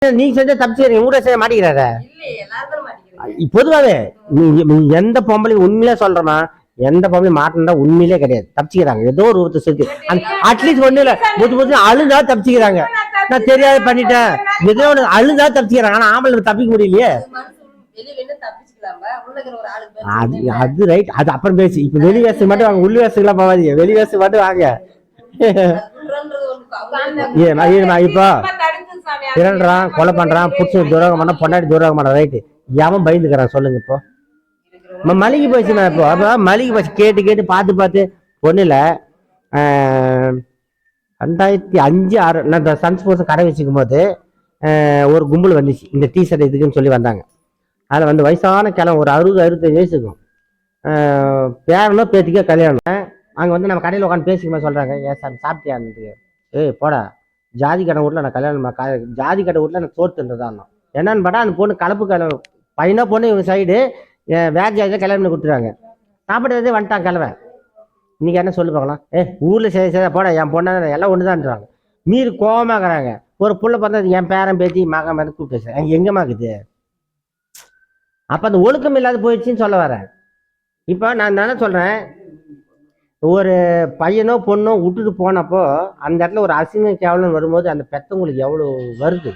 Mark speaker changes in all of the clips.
Speaker 1: நீங்க செஞ்ச தப்பிச்சு ஊட செய்ய மாட்டேங்கிறார பொதுவாவே எந்த பொம்பளையும் உண்மையிலே சொல்றமா எந்த பொம்பளையும் மாட்டினா உண்மையிலே கிடையாது தப்பிச்சுக்கிறாங்க ஏதோ ஒரு ஒருத்தர் சொல்லி அட்லீஸ்ட் ஒண்ணு இல்ல புது அழுதா தப்பிச்சுக்கிறாங்க நான் தெரியாது பண்ணிட்டேன் ஏதோ ஒண்ணு அழுதா தப்பிச்சுக்கிறாங்க ஆனா ஆம்பளை தப்பிக்க முடியலையே அது ரைட் அது அப்புறம் பேசி இப்ப வெளி வேசத்துக்கு மட்டும் வாங்க உள்ள வேசத்துக்குலாம் போவாதீங்க வெளி வேசத்துக்கு மட்டும் வாங்க இப்போ திரண்டுறான் கொலை பண்றான் புடிச்சு துரோகம் பண்ண பொண்டாட்டி துரோகம் பண்ண ரைட்டு எவன் பயந்துக்கிறான் சொல்லுங்க இப்போ மளிகை போச்சுண்ணா இப்போ அப்போ மளிகை போச்சு கேட்டு கேட்டு பார்த்து ஒன்றும் 2005-6 நான் இந்த சன் ஸ்போர்ட்ஸ் கடை வச்சுக்கும் போது ஒரு கும்பல் வந்துச்சு இந்த டிஷர்ட் இதுக்குன்னு சொல்லி வந்தாங்க அதில் வந்து வயசான கிளம்பு ஒரு 60-65 வயசுக்கும் பேரனோ பேத்திக்கோ கல்யாணம் அங்கே வந்து நம்ம கடையில் உட்காந்து பேசிக்குமா சொல்கிறாங்க ஏன் சார் சாப்பிட்டியான்னு ஏய் போடா ஜாதி கடை வீட்டில் நான் கல்யாணம் ஜாதி கடை வீட்டில் நான் சோறு தின்றதான் என்னன்னு பார்த்தா அந்த பொண்ணு கலப்பு கல்யாணம் பையனா பொண்ணு இவங்க சைடு வேற ஜாதியில் கல்யாணம் பண்ணி கொடுத்துருவாங்க சாப்பிட்றதே வந்துட்டான் கிழவன் இன்னைக்கு என்ன சொல்லி பார்க்கலாம் ஊரில் சரி போட என் பொண்ணை எல்லாம் ஒன்று தான்றாங்க மீறி கோபமாகறாங்க ஒரு புள்ள பார்த்தா என் பேரன் பேத்தி மகன் மேலே கூப்பிட்டு எங்கேம்மா இருக்குது அப்போ அந்த ஒழுக்கம் இல்லாத போயிடுச்சுன்னு சொல்ல வரேன் இப்போ நான் தானே சொல்கிறேன் ஒரு பையனோ பொண்ணோ விட்டுட்டு போனப்போ அந்த இடத்துல ஒரு அசிங்க கேவலம் வரும்போது அந்த பெத்தவங்களுக்கு எவ்வளோ வருது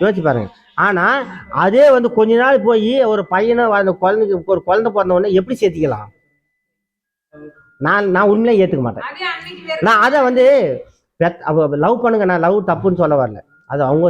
Speaker 1: யோசிச்சு பாருங்க ஆனால் அதே வந்து கொஞ்ச நாள் போய் ஒரு பையனோ அந்த குழந்தைக்கு ஒரு குழந்தை பிறந்த உடனே எப்படி சேர்த்திக்கலாம் நான் உண்மையிலே ஏற்றுக்க மாட்டேன் நான் அதை வந்து லவ் பண்ணுங்க நான் லவ் தப்புன்னு சொல்ல வரல அது அவங்க